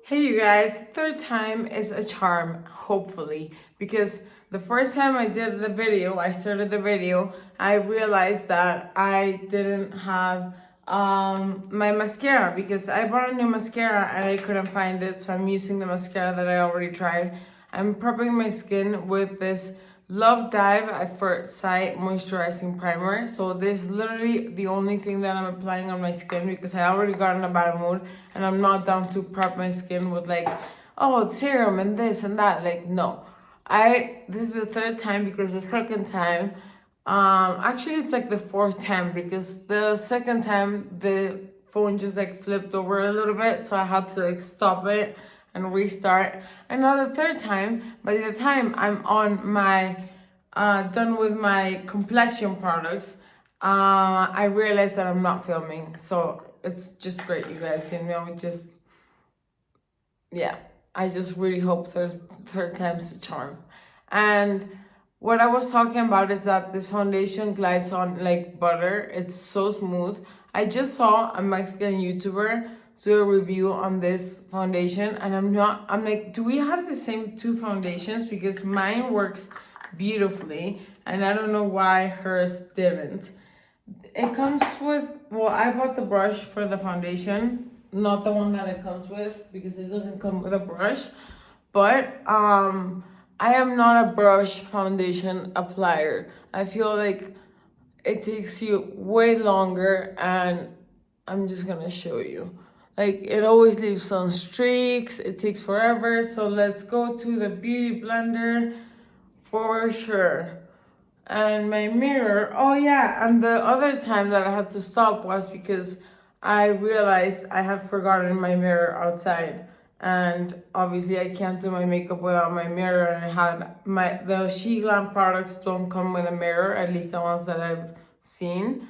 Hey you guys, third time is a charm, hopefully, because the first time I did the video, I started the video, I realized that I didn't have my mascara because I bought a new mascara and I couldn't find it, so I'm using the mascara that I already tried. I'm prepping my skin with this Love Dive at First Sight Moisturizing Primer. So this is literally the only thing that I'm applying on my skin because I already got in a bad mood and I'm not down to prep my skin with like, oh, serum and this and that. Like, no. This is the third time because the second time, actually it's like the fourth time because the second time the phone just like flipped over a little bit, so I had to like stop it and restart. And now the third time, by the time I'm on my done with my complexion products, I realized that I'm not filming. So it's just great, you guys. Yeah, I just really hope third time's the charm. And what I was talking about is that this foundation glides on like butter. It's so smooth. I just saw a Mexican YouTuber do a review on this foundation and I'm like, do we have the same two foundations? Because mine works beautifully and I don't know why hers didn't. It comes with, well, I bought the brush for the foundation, not the one that it comes with because it doesn't come with a brush. But I am not a brush foundation applier. I feel like it takes you way longer and I'm just gonna show you. Like it always leaves some streaks, it takes forever. So let's go to the beauty blender for sure. And my mirror, oh yeah, and the other time that I had to stop was because I realized I had forgotten my mirror outside. And obviously I can't do my makeup without my mirror, and I had the Sheglam products don't come with a mirror, at least the ones that I've seen.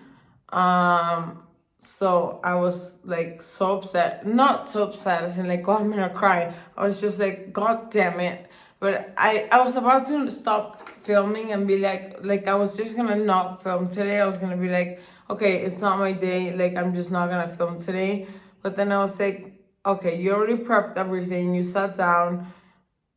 So I was like so upset, not so upset as in like, oh, I'm gonna cry. I was just like, God damn it. But I was about to stop filming and be like I was just gonna not film today. I was gonna be like, okay, it's not my day, like I'm just not gonna film today. But then I was like, okay, you already prepped everything, you sat down,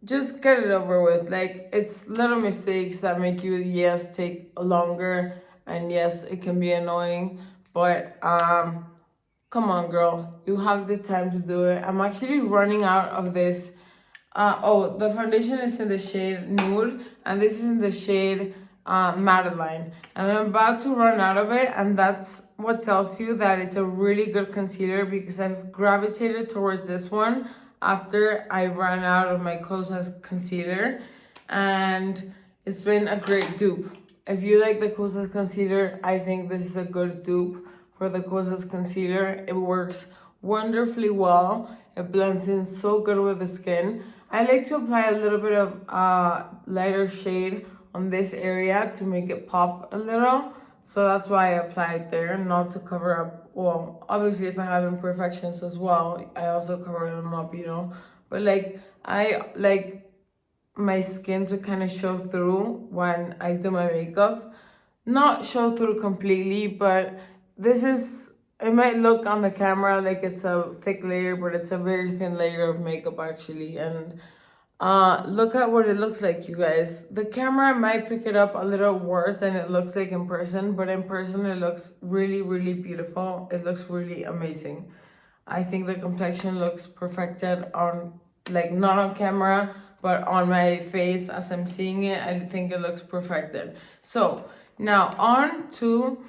just get it over with. Like it's little mistakes that make you, yes, take longer, and yes, it can be annoying, but come on girl, you have the time to do it. I'm actually running out of this. Oh, the foundation is in the shade Nude, and this is in the shade Madeline. And I'm about to run out of it, and that's what tells you that it's a really good concealer because I've gravitated towards this one after I ran out of my Kosas concealer, and it's been a great dupe. If you like the Kosas concealer, I think this is a good dupe for the Kosas concealer. It works wonderfully well. It blends in so good with the skin. I like to apply a little bit of lighter shade on this area to make it pop a little. So that's why I apply it there, not to cover up. Well, obviously if I have imperfections as well, I also cover them up, you know. But like, I like my skin to kind of show through when I do my makeup. Not show through completely, but this is, it might look on the camera like it's a thick layer, but it's a very thin layer of makeup actually. And look at what it looks like, you guys. The camera might pick it up a little worse than it looks like in person, but in person it looks really, really beautiful. It looks really amazing. I think the complexion looks perfected on, like, not on camera, but on my face as I'm seeing it. I think it looks perfected. So now on to,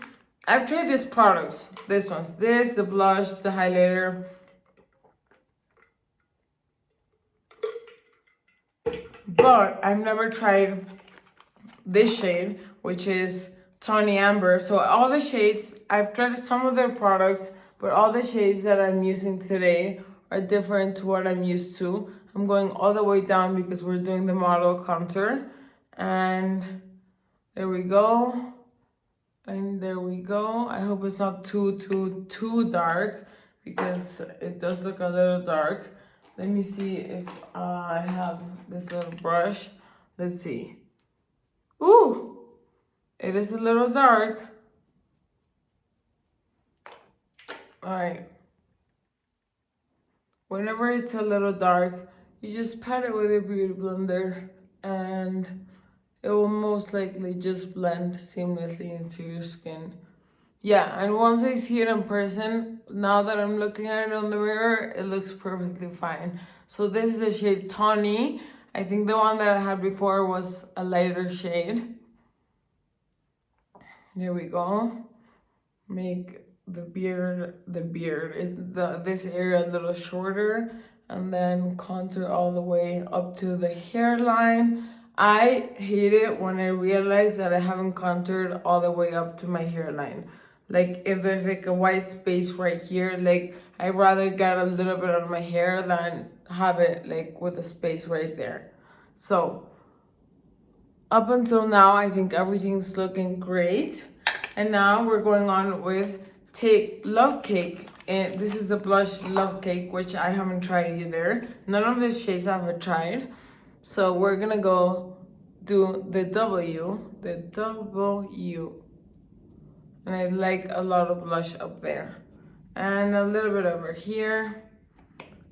I've tried these products. This one's this, the blush, the highlighter. But I've never tried this shade, which is Tawny Amber. So all the shades, I've tried some of their products, but all the shades that I'm using today are different to what I'm used to. I'm going all the way down because we're doing the model contour. And there we go. And there we go. I hope it's not too dark because it does look a little dark. Let me see if I have this little brush. Let's see. Ooh, it is a little dark. All right. whenever it's a little dark, you just pat it with your beauty blender and it will most likely just blend seamlessly into your skin. Yeah, and once I see it in person, now that I'm looking at it on the mirror, it looks perfectly fine. So this is the shade Tawny. I think the one that I had before was a lighter shade. Here we go. Make the beard is this area a little shorter, and then contour all the way up to the hairline. I hate it when I realize that I haven't contoured all the way up to my hairline. Like if there's like a white space right here, like I'd rather get a little bit on my hair than have it like with a space right there. So up until now, I think everything's looking great. And now we're going on with Take Love Cake. And this is the blush Love Cake, which I haven't tried either. None of the shades I have tried. So we're gonna go do the W. And I like a lot of blush up there. And a little bit over here.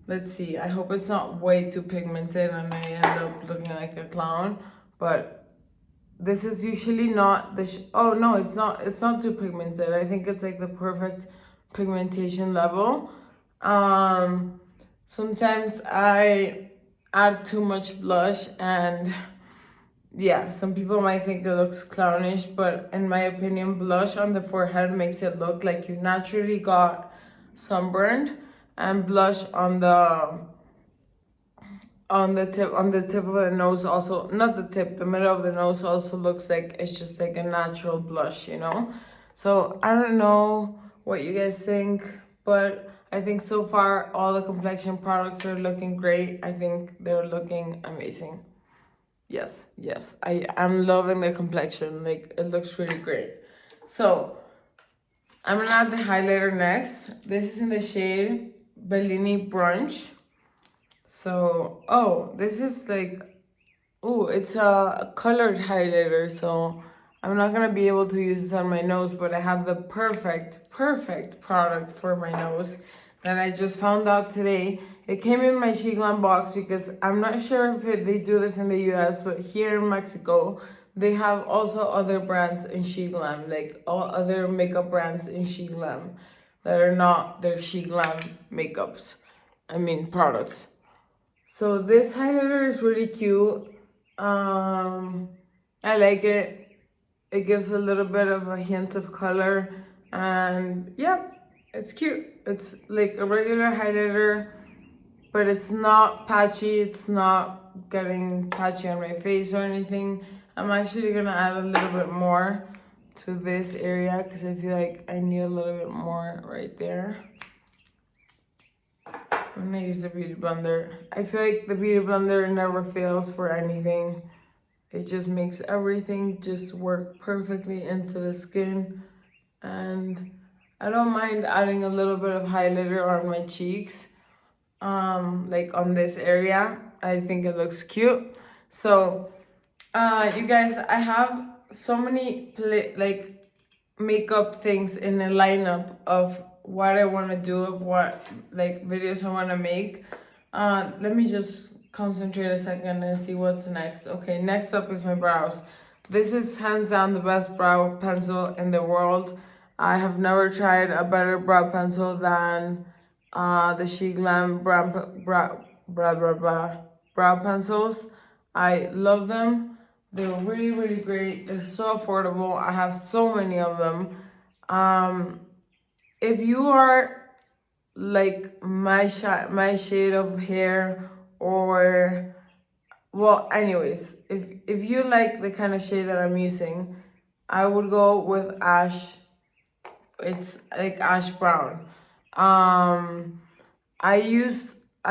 Let's see, I hope it's not way too pigmented and I end up looking like a clown. But this is usually not the oh no, it's not too pigmented. I think it's like the perfect pigmentation level. Sometimes I add too much blush and yeah, some people might think it looks clownish, but in my opinion, blush on the forehead makes it look like you naturally got sunburned, and blush on the tip of the nose also, not the tip, the middle of the nose also looks like it's just like a natural blush, you know? So I don't know what you guys think, but I think so far all the complexion products are looking great. I think they're looking amazing. Yes, I'm loving the complexion. Like it looks really great. So I'm gonna add the highlighter next. This is in the shade Bellini Brunch. So, oh, this is like, oh, it's a colored highlighter, so I'm not gonna be able to use this on my nose, but I have the perfect product for my nose that I just found out today. It came in my Sheglam box because I'm not sure if they do this in the US, but here in Mexico, they have also other brands in Sheglam, like all other makeup brands in Sheglam that are not their Sheglam makeups, products. So this highlighter is really cute. I like it. It gives a little bit of a hint of color, and yeah, it's cute. It's like a regular highlighter, but it's not patchy. It's not getting patchy on my face or anything. I'm actually gonna add a little bit more to this area because I feel like I need a little bit more right there. I'm gonna use the beauty blender. I feel like the beauty blender never fails for anything. It just makes everything just work perfectly into the skin. And I don't mind adding a little bit of highlighter on my cheeks. Like on this area. I think it looks cute. So, you guys, I have so many makeup things in a lineup of what I want to do, of what like videos I want to make. Let me just concentrate a second and see what's next. Okay, next up is my brows. This is hands down the best brow pencil in the world. I have never tried a better brow pencil than the Sheglam brow pencils. I love them. They're really great. They're so affordable. I have so many of them. If you are like my shade of hair, or well, anyways, if you like the kind of shade that I'm using, I would go with ash. It's like ash brown. I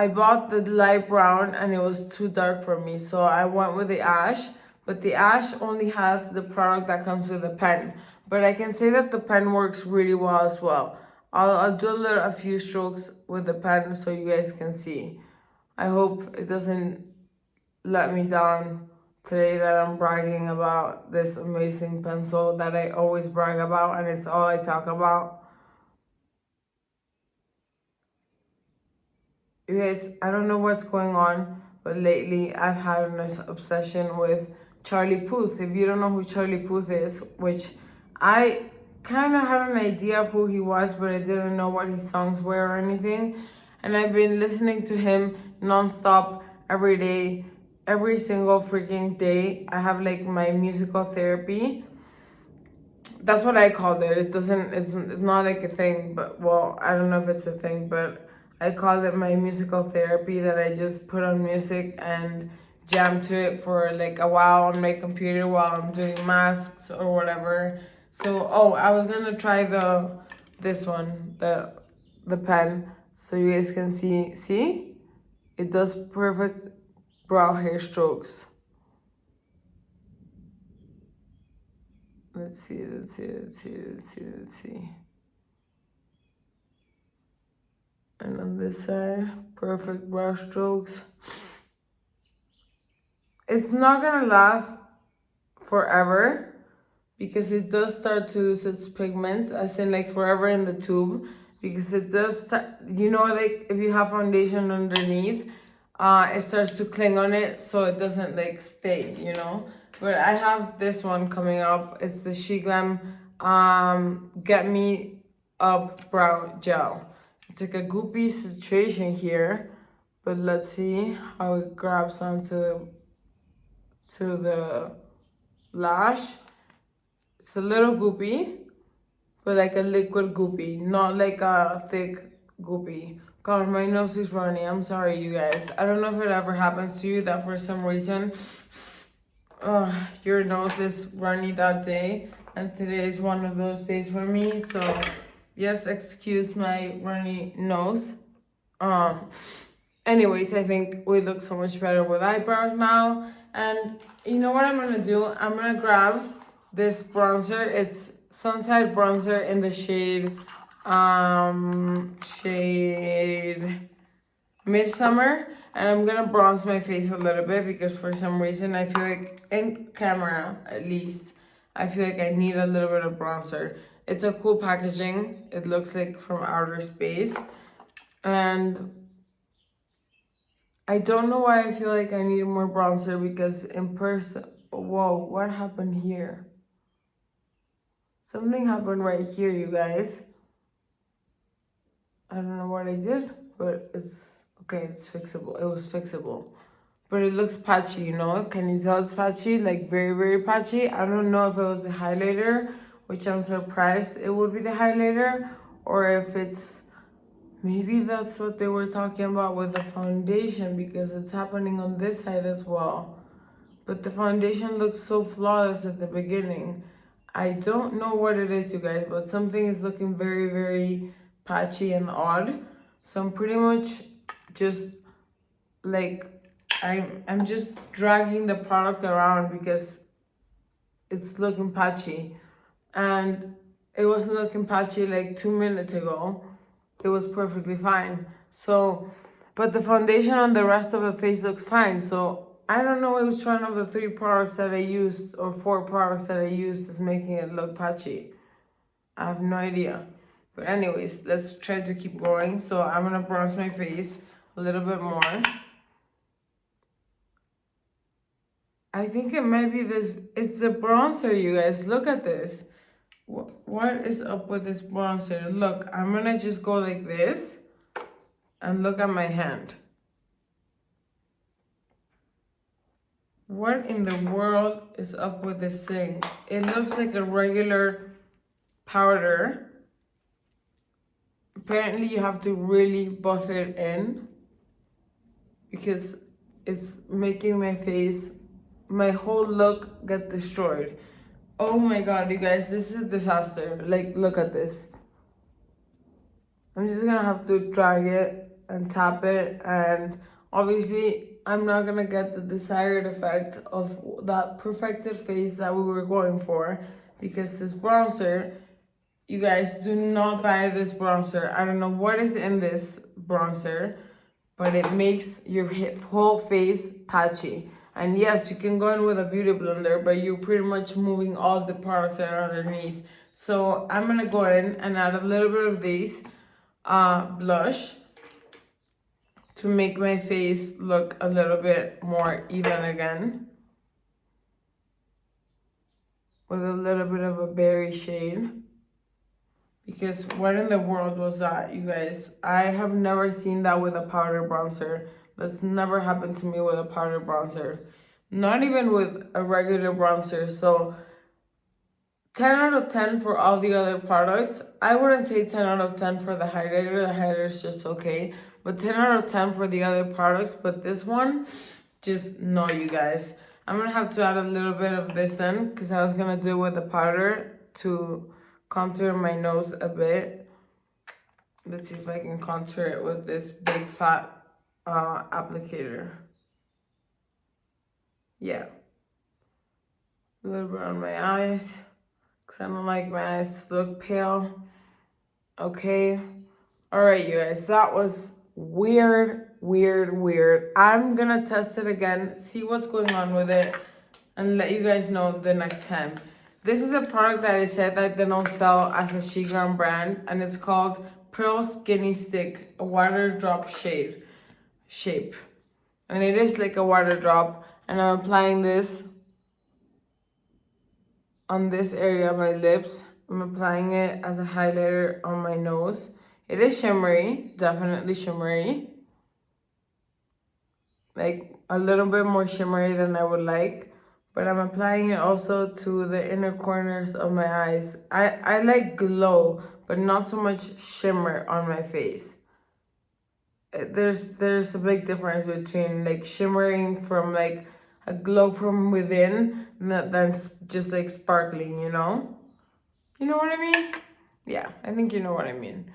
bought the light brown and it was too dark for me, so I went with the ash. But the ash only has the product that comes with the pen. But I can say that the pen works really well as well. I'll do a few strokes with the pen so you guys can see. I hope it doesn't let me down today that I'm bragging about this amazing pencil that I always brag about and it's all I talk about. You guys, I don't know what's going on, but lately I've had an obsession with Charlie Puth. If you don't know who Charlie Puth is, which I kind of had an idea of who he was, but I didn't know what his songs were or anything. And I've been listening to him nonstop every day, every single freaking day. I have like my musical therapy. That's what I called it. It's not like a thing, but well, I don't know if it's a thing, but I call it my musical therapy, that I just put on music and jam to it for like a while on my computer while I'm doing masks or whatever. So, oh, I was gonna try this one, the pen, so you guys can see? It does perfect brow hair strokes. Let's see. And on this side, perfect brow strokes. It's not gonna last forever because it does start to lose its pigment, as in like forever in the tube, because it does, you know, like if you have foundation underneath, it starts to cling on it, so it doesn't like stay, you know. But I have this one coming up. It's the Sheglam Get Me Up Brow Gel. It's like a goopy situation here, but let's see how it grabs onto the lash. It's a little goopy, but like a liquid goopy, not like a thick goopy. God, my nose is runny. I'm sorry, you guys. I don't know if it ever happens to you that for some reason your nose is runny that day, and today is one of those days for me. So yes, excuse my runny nose. Anyways, I think we look so much better with eyebrows now. And you know what I'm gonna do? I'm gonna grab this bronzer. It's Sunside bronzer in the shade Midsummer, and I'm gonna bronze my face a little bit because for some reason I feel like, in camera at least, I feel like I need a little bit of bronzer. It's a cool packaging. It looks like from outer space, and I don't know why I feel like I need more bronzer, because in person, whoa, what happened here? Something happened right here, you guys. I don't know what I did, but it's okay, it's fixable. It was fixable. But it looks patchy, you know? Can you tell it's patchy? Like very, very patchy. I don't know if it was the highlighter, which I'm surprised it would be the highlighter, or if it's, maybe that's what they were talking about with the foundation, because it's happening on this side as well. But the foundation looks so flawless at the beginning. I don't know what it is, you guys, but something is looking very, very patchy and odd. So I'm pretty much just like, I'm just dragging the product around because it's looking patchy. And it wasn't looking patchy like 2 minutes ago. It was perfectly fine. So, but the foundation on the rest of the face looks fine. So I don't know which one of the 3 products that I used, or 4 products that I used, is making it look patchy. I have no idea. But anyways, let's try to keep going. So I'm gonna bronze my face a little bit more. I think it might be this, it's the bronzer, you guys. Look at this. What is up with this bronzer? Look, I'm gonna just go like this and look at my hand. What in the world is up with this thing? It looks like a regular powder. Apparently you have to really buff it in because it's making my face, my whole look get destroyed. Oh my god, you guys, this is a disaster. Like, look at this. I'm just gonna have to drag it and tap it, and obviously I'm not gonna get the desired effect of that perfected face that we were going for, because this bronzer, you guys, do not buy this bronzer. I don't know what is in this bronzer, but it makes your whole face patchy. And yes, you can go in with a beauty blender, but you're pretty much moving all the products that are underneath. So I'm gonna go in and add a little bit of this blush to make my face look a little bit more even again. With a little bit of a berry shade. Because what in the world was that, you guys? I have never seen that with a powder bronzer. That's never happened to me with a powder bronzer. Not even with a regular bronzer. So 10 out of 10 for all the other products. I wouldn't say 10 out of 10 for the highlighter. The highlighter is just okay. But 10 out of 10 for the other products. But this one, just no, you guys. I'm going to have to add a little bit of this in. Because I was going to do it with the powder to contour my nose a bit. Let's see if I can contour it with this big fat applicator. Yeah. A little bit on my eyes. Because I don't like my eyes to look pale. Okay. Alright, you guys. That was weird. I'm gonna test it again, see what's going on with it, and let you guys know the next time. This is a product that I said that they don't sell as a Sheglam brand, and it's called Pearl Skinny Stick, a water drop shape. And it is like a water drop, and I'm applying this on this area of my lips. I'm applying it as a highlighter on my nose. It is shimmery, definitely shimmery. Like a little bit more shimmery than I would like. But I'm applying it also to the inner corners of my eyes. I like glow, but not so much shimmer on my face. There's a big difference between like shimmering from like a glow from within than just like sparkling, you know? You know what I mean? Yeah, I think you know what I mean.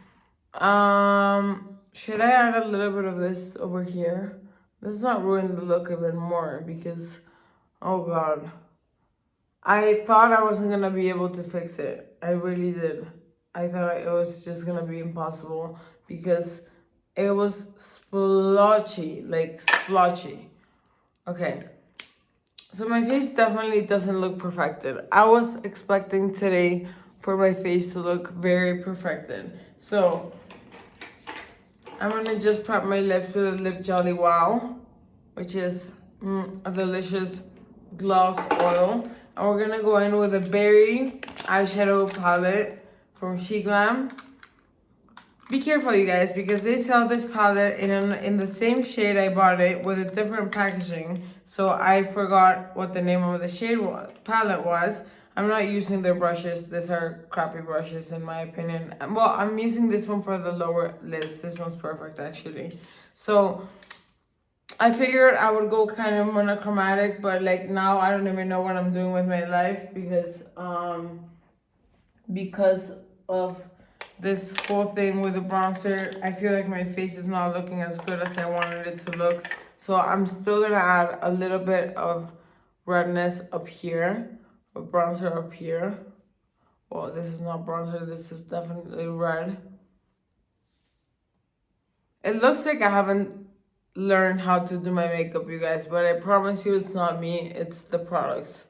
Should I add a little bit of this over here? Let's not ruin the look even more because, oh God. I thought I wasn't gonna be able to fix it. I really did. I thought it was just gonna be impossible because it was splotchy, like splotchy. Okay. So my face definitely doesn't look perfected. I was expecting today for my face to look very perfected. So I'm gonna just prep my lips with a Lip Jelly Wow, which is a delicious gloss oil. And we're gonna go in with a berry eyeshadow palette from Sheglam. Be careful, you guys, because they sell this palette in the same shade I bought it with a different packaging. So I forgot what the name of the palette was. I'm not using their brushes. These are crappy brushes in my opinion. Well, I'm using this one for the lower lids. This one's perfect actually. So I figured I would go kind of monochromatic, but like now I don't even know what I'm doing with my life because of this whole thing with the bronzer. I feel like my face is not looking as good as I wanted it to look. So I'm still gonna add a little bit of redness up here, a bronzer up here. Well, this is not bronzer, this is definitely red. It looks like I haven't learned how to do my makeup, you guys, but I promise you it's not me, it's the products.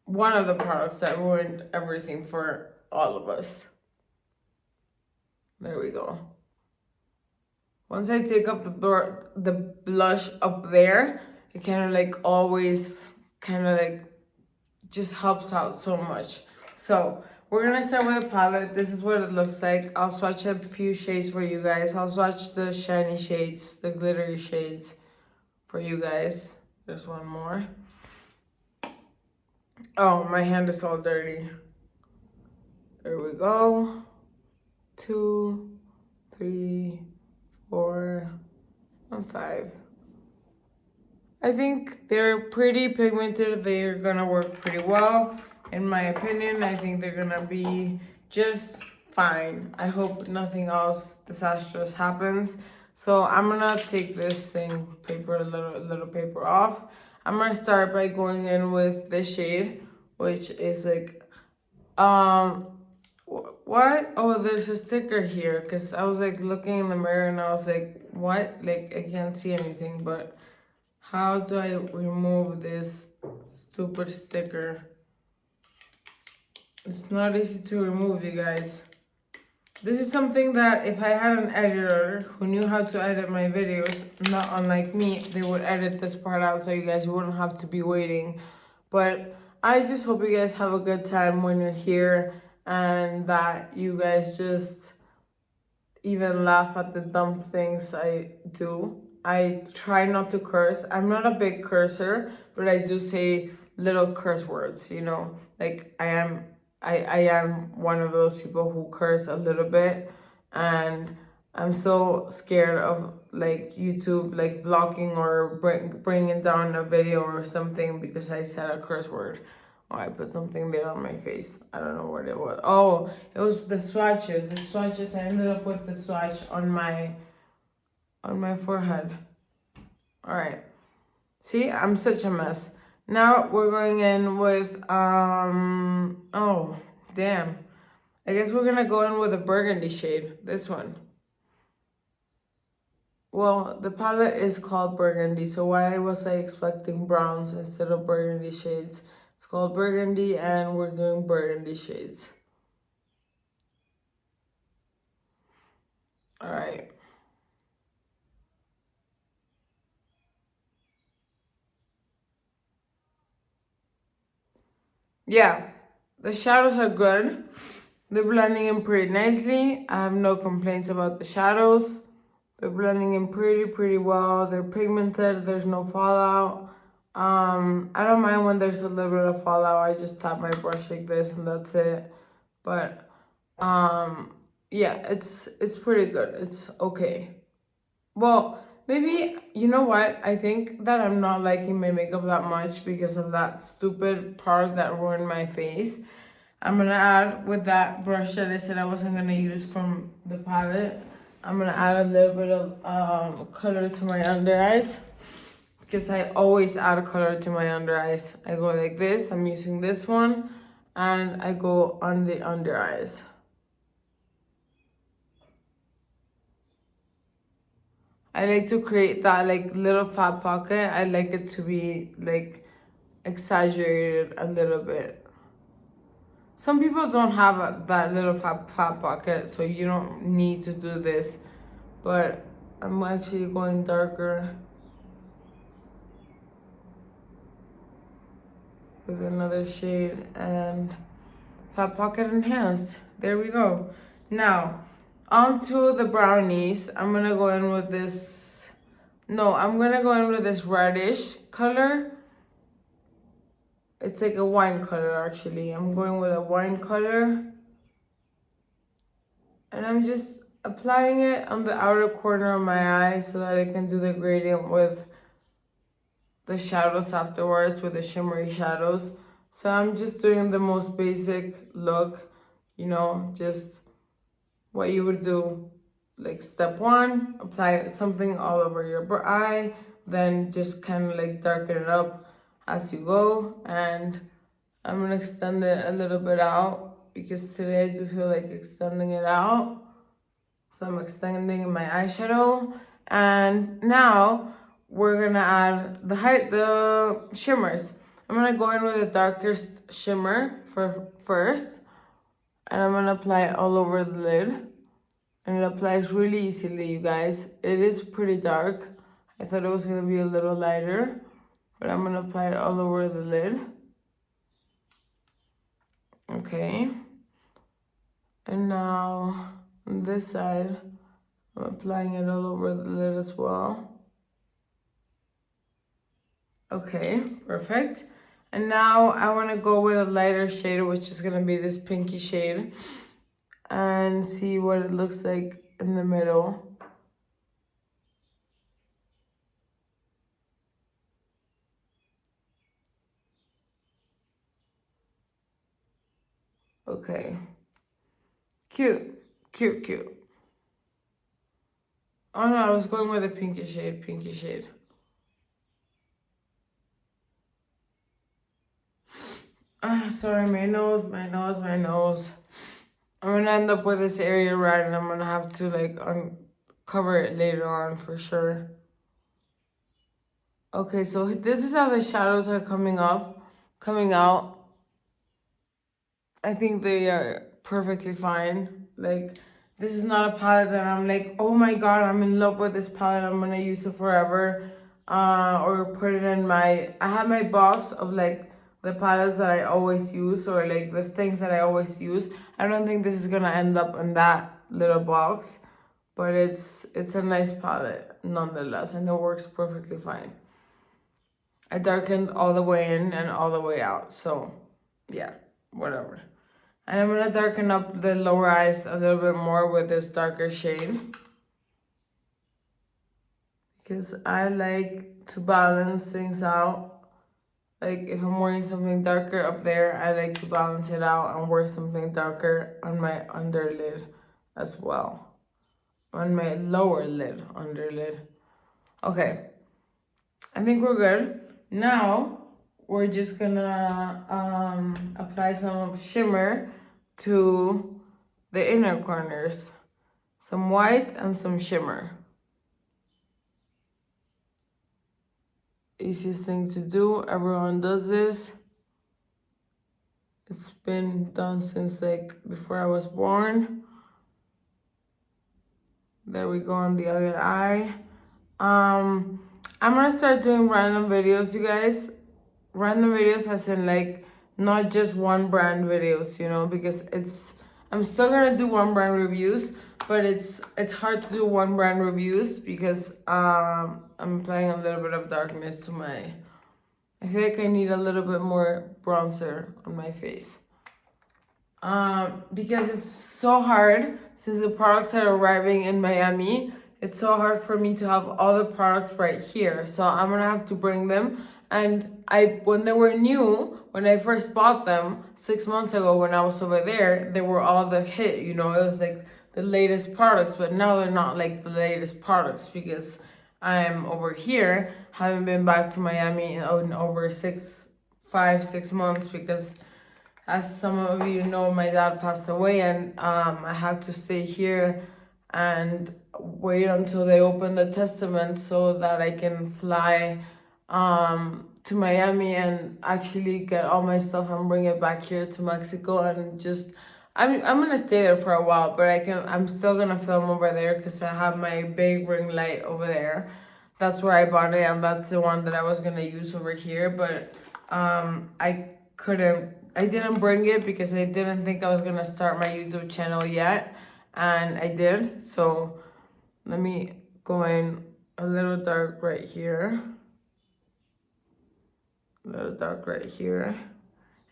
One of the products that ruined everything for all of us. There we go. Once I take up the blush up there, it kind of like always kind of like just helps out so much. So we're gonna start with a palette. This is what it looks like. I'll swatch a few shades for you guys. I'll swatch the shiny shades, the glittery shades for you guys. There's one more. Oh, my hand is all dirty. There we go. 2, 3, 4, and 5. I think they're pretty pigmented. They're gonna work pretty well. In my opinion, I think they're gonna be just fine. I hope nothing else disastrous happens. So I'm gonna take this little paper off. I'm gonna start by going in with this shade, which is like, what? Oh, there's a sticker here, because I was like looking in the mirror and I was like, what? Like, I can't see anything, but how do I remove this stupid sticker? It's not easy to remove, you guys. This is something that if I had an editor who knew how to edit my videos, not unlike me, they would edit this part out so you guys wouldn't have to be waiting. But I just hope you guys have a good time when you're here and that you guys just even laugh at the dumb things I do. I try not to curse. I'm not a big cursor, but I do say little curse words, you know? Like I am one of those people who curse a little bit, and I'm so scared of like YouTube like blocking or bringing down a video or something because I said a curse word. Oh, I put something there on my face. I don't know what it was. Oh, it was the swatches. The swatches. I ended up with the swatch on my forehead. All right. See, I'm such a mess. Now we're going in with oh, damn. I guess we're gonna go in with a burgundy shade. This one. Well, the palette is called burgundy, so why was I expecting browns instead of burgundy shades? It's called burgundy and we're doing burgundy shades. All right. Yeah, the shadows are good. They're blending in pretty nicely. I have no complaints about the shadows. They're blending in pretty well. They're pigmented. There's no fallout. I don't mind when there's a little bit of fallout. I just tap my brush like this and that's it. But yeah, it's pretty good. It's okay. Well, maybe, you know what? I think that I'm not liking my makeup that much because of that stupid product that ruined my face. I'm gonna add with that brush that I said I wasn't gonna use from the palette. I'm gonna add a little bit of color to my under eyes because I always add a color to my under eyes. I go like this. I'm using this one, and I go on the under eyes. I like to create that like little fat pocket. I like it to be like exaggerated a little bit. Some people don't have that little fat pocket, so you don't need to do this. But I'm actually going darker with another shade and fat pocket enhanced. There we go. Now, onto the brownies. I'm gonna go in with this. No, I'm gonna go in with this reddish color. It's like a wine color actually. I'm going with a wine color. And I'm just applying it on the outer corner of my eye so that I can do the gradient with the shadows afterwards, with the shimmery shadows. So I'm just doing the most basic look, you know, just what you would do. Like step one, apply something all over your eye, then just kind of like darken it up as you go. And I'm gonna extend it a little bit out because today I do feel like extending it out. So I'm extending my eyeshadow. And now we're gonna add the shimmers. I'm gonna go in with the darkest shimmer first. And I'm gonna apply it all over the lid. And it applies really easily, you guys. It is pretty dark. I thought it was gonna be a little lighter, but I'm gonna apply it all over the lid. Okay. And now on this side, I'm applying it all over the lid as well. Okay, perfect. And now I wanna go with a lighter shade, which is gonna be this pinky shade, and see what it looks like in the middle. Okay. Cute. Oh no, I was going with a pinky shade. Sorry, my nose. I'm gonna end up with this area red and I'm gonna have to like uncover it later on for sure. Okay, so this is how the shadows are coming out. I think they are perfectly fine. Like, This is not a palette that I'm like, oh my god, I'm in love with this palette, I'm gonna use it forever. Or put it in my, I have my box of like the palettes that I always use, or like the things that I always use. I don't think this is gonna end up in that little box, but it's a nice palette nonetheless, and it works perfectly fine. I darkened all the way in and all the way out, so yeah, whatever. And I'm gonna darken up the lower eyes a little bit more with this darker shade, because I like to balance things out. Like if I'm wearing something darker up there, I like to balance it out and wear something darker on my underlid as well. On my lower lid, underlid. Okay, I think we're good. Now, we're just gonna apply some shimmer to the inner corners. Some white and some shimmer. Easiest thing to do, everyone does this. It's been done since like before I was born. There we go on the other eye. I'm gonna start doing random videos, you guys. Random videos as in like not just one brand videos, you know, because I'm still gonna do one brand reviews, but it's hard to do one brand reviews because I'm applying a little bit of darkness to my, I feel like I need a little bit more bronzer on my face. Because it's so hard since the products are arriving in Miami. It's so hard for me to have all the products right here. So I'm gonna have to bring them. And when they were new, when I first bought them 6 months ago when I was over there, they were all the hit, you know, it was like the latest products, but now they're not like the latest products because I'm over here, haven't been back to Miami in over 5, 6 months because as some of you know, my dad passed away, and I have to stay here and wait until they open the testament so that I can fly to Miami and actually get all my stuff and bring it back here to Mexico, and just I'm gonna stay there for a while, but I'm still gonna film over there because I have my big ring light over there. That's where I bought it, and that's the one that I was gonna use over here, but I didn't bring it because I didn't think I was gonna start my YouTube channel yet, and I did. So let me go in a little dark right here, a little dark right here,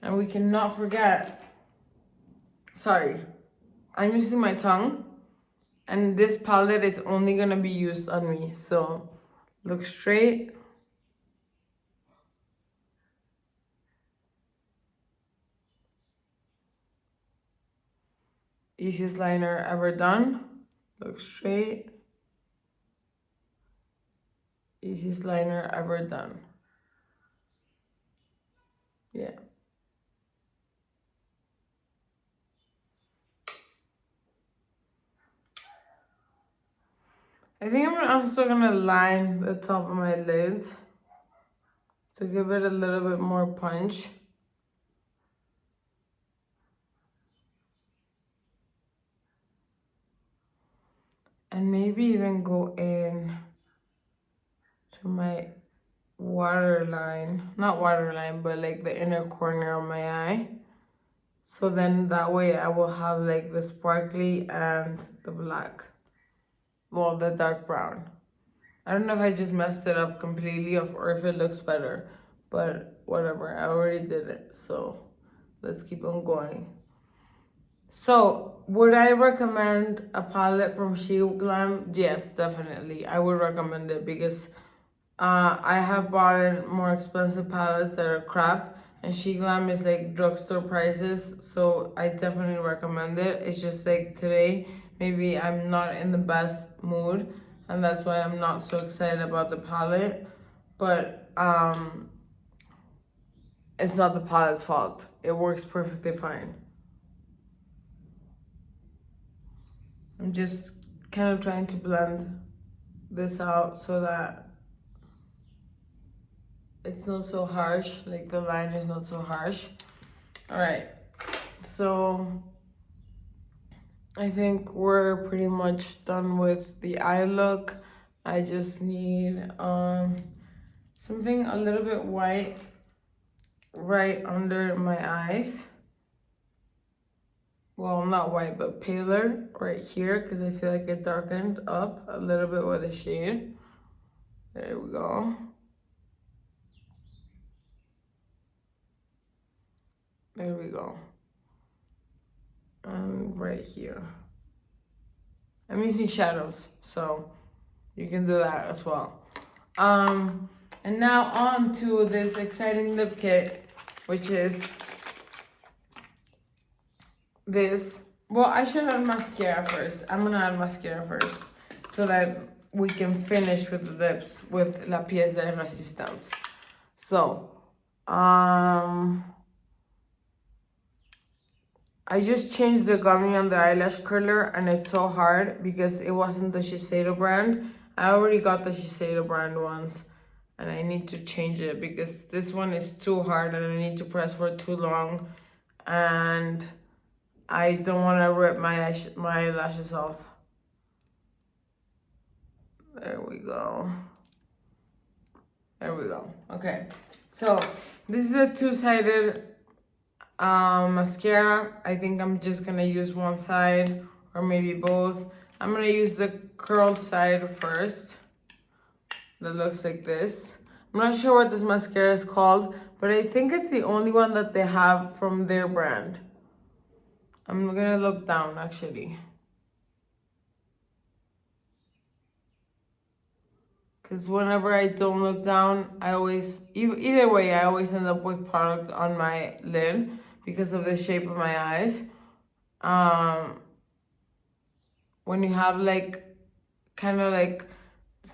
and we cannot forget, sorry, I'm using my tongue, and this palette is only gonna be used on me, so look straight. Easiest liner ever done. Look straight. Easiest liner ever done. Yeah. I think I'm also gonna line the top of my lids to give it a little bit more punch. And maybe even go in to my waterline, not waterline, but like the inner corner of my eye. So then that way I will have like the sparkly and the black, well, the dark brown. I don't know if I just messed it up completely or if it looks better, but whatever, I already did it, so let's keep on going. So, would I recommend a palette from Sheglam? Yes, definitely. I would recommend it because I have bought more expensive palettes that are crap, and Sheglam is like drugstore prices, so I definitely recommend it. It's just like today, maybe I'm not in the best mood, and that's why I'm not so excited about the palette, but it's not the palette's fault. It works perfectly fine. I'm just kind of trying to blend this out so that it's not so harsh, like the line is not so harsh. All right, so I think we're pretty much done with the eye look. I just need something a little bit white right under my eyes. Well, not white, but paler right here, because I feel like it darkened up a little bit with the shade. There we go. There we go. And right here. I'm using shadows, so you can do that as well. And now on to this exciting lip kit, which is this. Well, I should add mascara first. I'm gonna add mascara first so that we can finish with the lips with la pièce de résistance. So, I just changed the gummy on the eyelash curler, and it's so hard because it wasn't the Shiseido brand. I already got the Shiseido brand once, and I need to change it because this one is too hard and I need to press for too long, and I don't want to rip my eyelashes off. There we go. There we go. Okay, so this is a two-sided mascara. I think I'm just gonna use one side or maybe both. I'm gonna use the curled side first. That looks like this. I'm not sure what this mascara is called, but I think it's the only one that they have from their brand. I'm gonna look down actually, because whenever I don't look down, I always, either way, I always end up with product on my lid because of the shape of my eyes. When you have like, kind of like,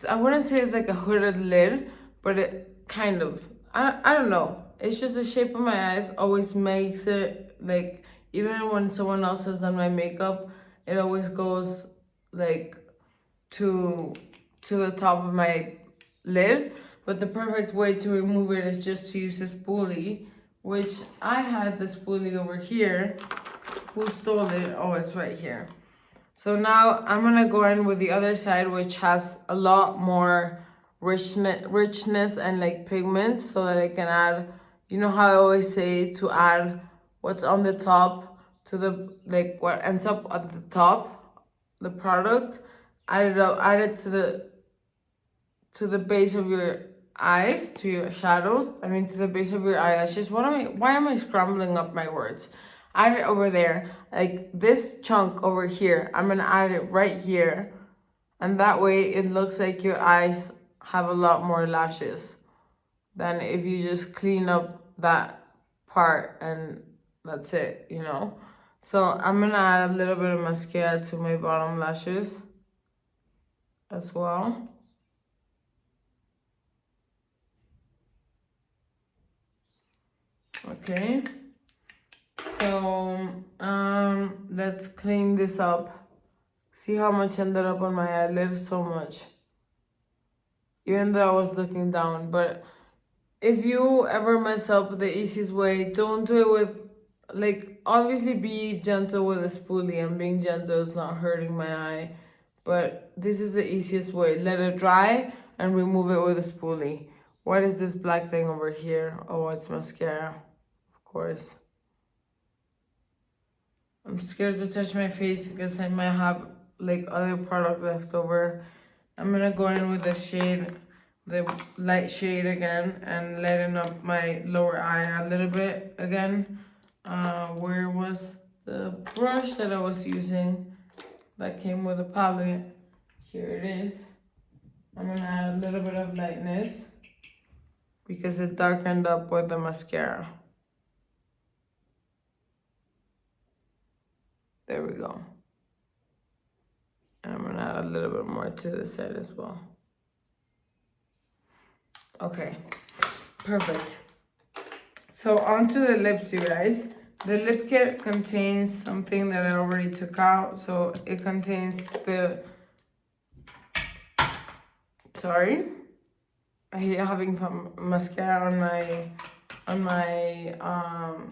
I wouldn't say it's like a hooded lid, but it kind of, I don't know. It's just the shape of my eyes always makes it like, even when someone else has done my makeup, it always goes like to the top of my lid. But the perfect way to remove it is just to use a spoolie, which I had the spoolie over here. Who stole it? Oh, it's right here. So now I'm gonna go in with the other side, which has a lot more richness and like pigments, so that I can add, you know how I always say to add what's on the top to the, like what ends up at the top, the product, add it to the base of your eyes, to your shadows, to the base of your eyelashes. Why am I scrambling up my words? Add it over there, like this chunk over here. I'm gonna add it right here, and that way it looks like your eyes have a lot more lashes than if you just clean up that part and that's it, you know? So I'm gonna add a little bit of mascara to my bottom lashes as well. Okay, so let's clean this up. See how much ended up on my eyelid? So much. Even though I was looking down. But if you ever mess up the easiest way, don't do it with, like, obviously be gentle with a spoolie, and being gentle is not hurting my eye. But this is the easiest way. Let it dry and remove it with a spoolie. What is this black thing over here? Oh, it's mascara, of course. I'm scared to touch my face because I might have like other product left over. I'm gonna go in with the shade, the light shade again, and lighten up my lower eye a little bit again. Where was the brush that I was using that came with the palette? Here it is. I'm gonna add a little bit of lightness because it darkened up with the mascara. There we go. And I'm gonna add a little bit more to the side as well. Okay, perfect. So onto the lips, you guys. The lip kit contains something that I already took out. So it contains the, sorry, I hate having mascara on my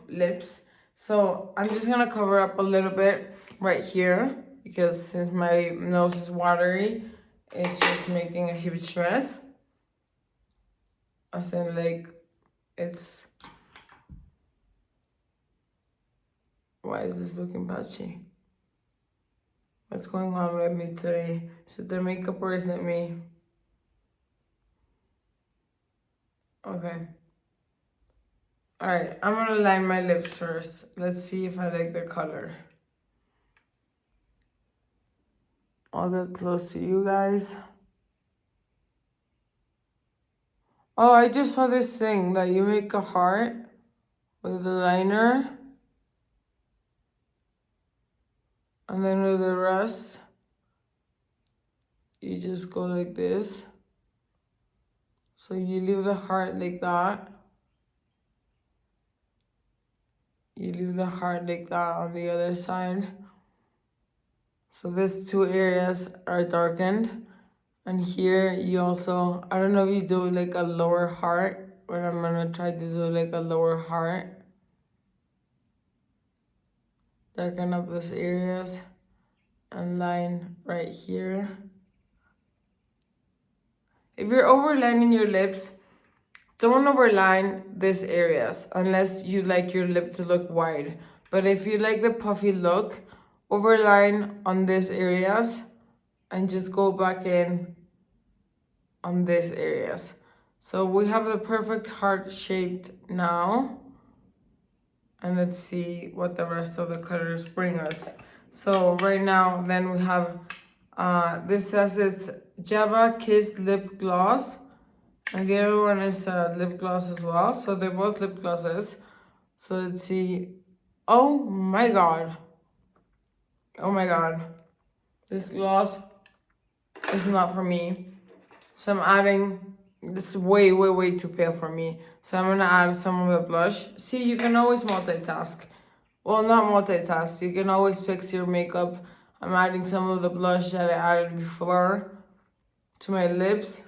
lips. So I'm just gonna cover up a little bit right here because since my nose is watery, it's just making a huge mess. As in, like, it's... Why is this looking patchy? What's going on with me today? Is it the makeup or is it me? Okay. Alright, I'm gonna line my lips first. Let's see if I like the color. I'll get close to you guys. Oh, I just saw this thing that you make a heart with the liner. And then with the rest, you just go like this. So you leave the heart like that. You leave the heart like that on the other side. So these two areas are darkened. And here you also, I don't know if you do like a lower heart, but I'm gonna try to do like a lower heart. Darken up these areas and line right here. If you're overlining your lips, don't overline these areas unless you like your lip to look wide. But if you like the puffy look, overline on these areas and just go back in on these areas. So we have the perfect heart shaped now. And let's see what the rest of the colors bring us. So right now, then we have, this says it's Java Kiss Lip Gloss. And the other one is lip gloss as well. So they're both lip glosses. So let's see. Oh my god. Oh my god. This gloss is not for me. So I'm adding, this is way, way, way too pale for me. So I'm gonna add some of the blush. See, you can always multitask. Well, not multitask. You can always fix your makeup. I'm adding some of the blush that I added before to my lips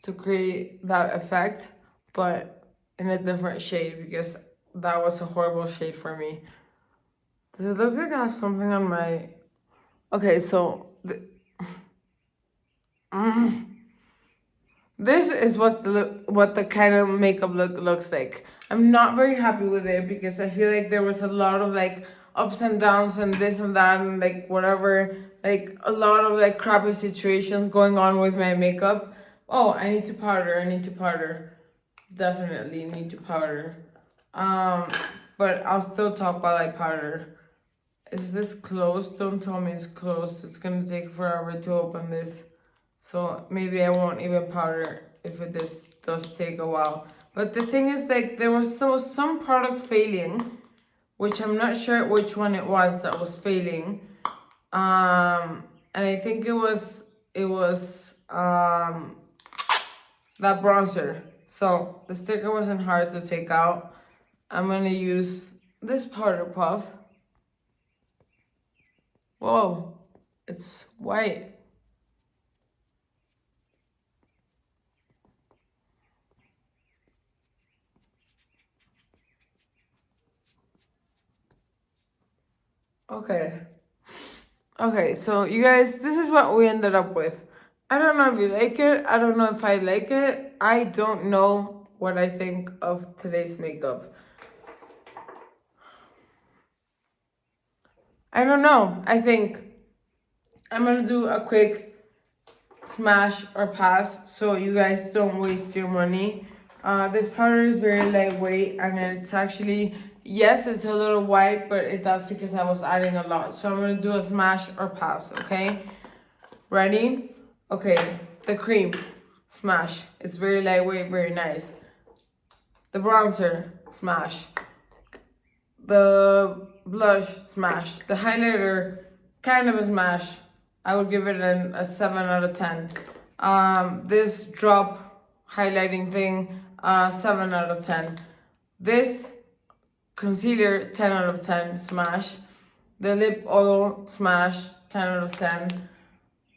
to create that effect, but in a different shade because that was a horrible shade for me. Does it look like I have something on my... Okay, so... This is what the kind of makeup look looks like. I'm not very happy with it because I feel like there was a lot of like ups and downs and this and that and like whatever, like a lot of like crappy situations going on with my makeup. Oh, I need to powder. I need to powder. Definitely need to powder. But I'll still talk while I powder. Is this closed? Don't tell me it's closed. It's gonna take forever to open this. So maybe I won't even powder if this does take a while. But the thing is, like, there was some product failing, which I'm not sure which one it was that was failing. And I think it was that bronzer. So the sticker wasn't hard to take out. I'm gonna use this powder puff. Whoa, it's white. Okay, so you guys, this is what we ended up with. I don't know if you like it. I don't know if I like it. I don't know what I think of today's makeup. I don't know. I think I'm gonna do a quick smash or pass so you guys don't waste your money. This powder is very lightweight and it's actually, yes, it's a little white, but that's because I was adding a lot. So I'm gonna do a smash or pass, okay? Ready? Okay, the cream, smash. It's very lightweight, very nice. The bronzer, smash. The blush, smash. The highlighter, kind of a smash. I would give it a 7 out of 10. This drop highlighting thing, 7 out of 10. This concealer, 10 out of 10, smash. The lip oil, smash, 10 out of 10.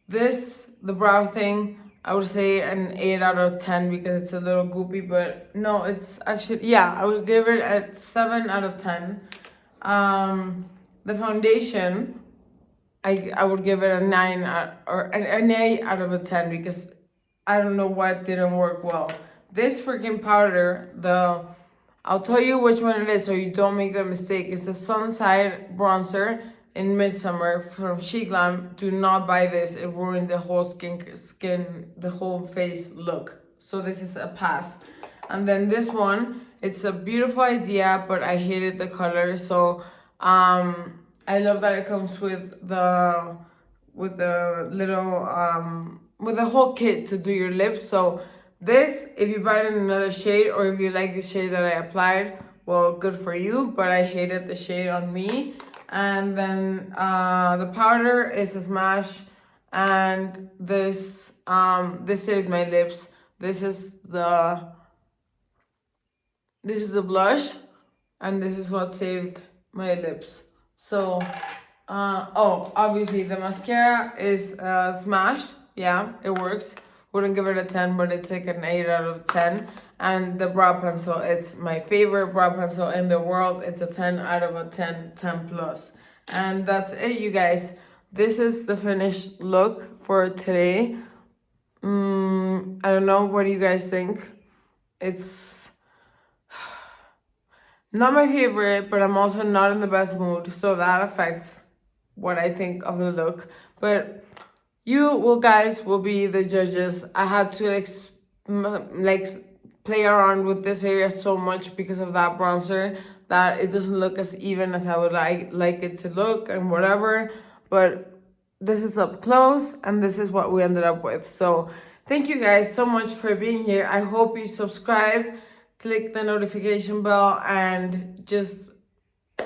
This, the brow thing, I would say an 8 out of 10 because it's a little goopy, but no, it's actually, yeah, I would give it a 7 out of 10. The foundation, I would give it a 9 or an 8 out of a 10 because I don't know what didn't work well. This freaking powder, I'll tell you which one it is so you don't make the mistake. It's the Sunside Bronzer in Midsummer from Sheglam. Do not buy this. It ruined the whole the whole face look. So this is a pass. And then this one, it's a beautiful idea, but I hated the color. So I love that it comes with the little with the whole kit to do your lips. So this, if you buy it in another shade or if you like the shade that I applied, well, good for you, but I hated the shade on me. And then the powder is a smash, and this saved my lips. This is the blush, and this is what saved my lips. So oh, obviously the mascara is smash. Yeah, it works. Wouldn't give it a 10, but it's like an 8 out of 10. And the brow pencil, it's my favorite brow pencil in the world. It's a 10 out of a 10, 10 plus. And that's it, you guys. This is the finished look for today. I don't know, what do you guys think? It's not my favorite, but I'm also not in the best mood, so that affects what I think of the look. But you guys will be the judges. I had to like play around with this area so much because of that bronzer that it doesn't look as even as I would like it to look and whatever. But this is up close, and this is what we ended up with. So thank you guys so much for being here. I hope you subscribe, click the notification bell, and just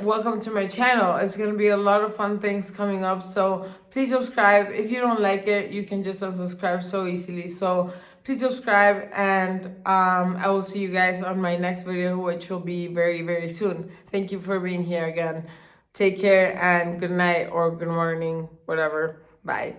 welcome to my channel. It's gonna be a lot of fun things coming up, so please subscribe. If you don't like it, you can just unsubscribe so easily. So please subscribe, and I will see you guys on my next video, which will be very, very soon. Thank you for being here again. Take care, and good night or good morning, whatever. Bye.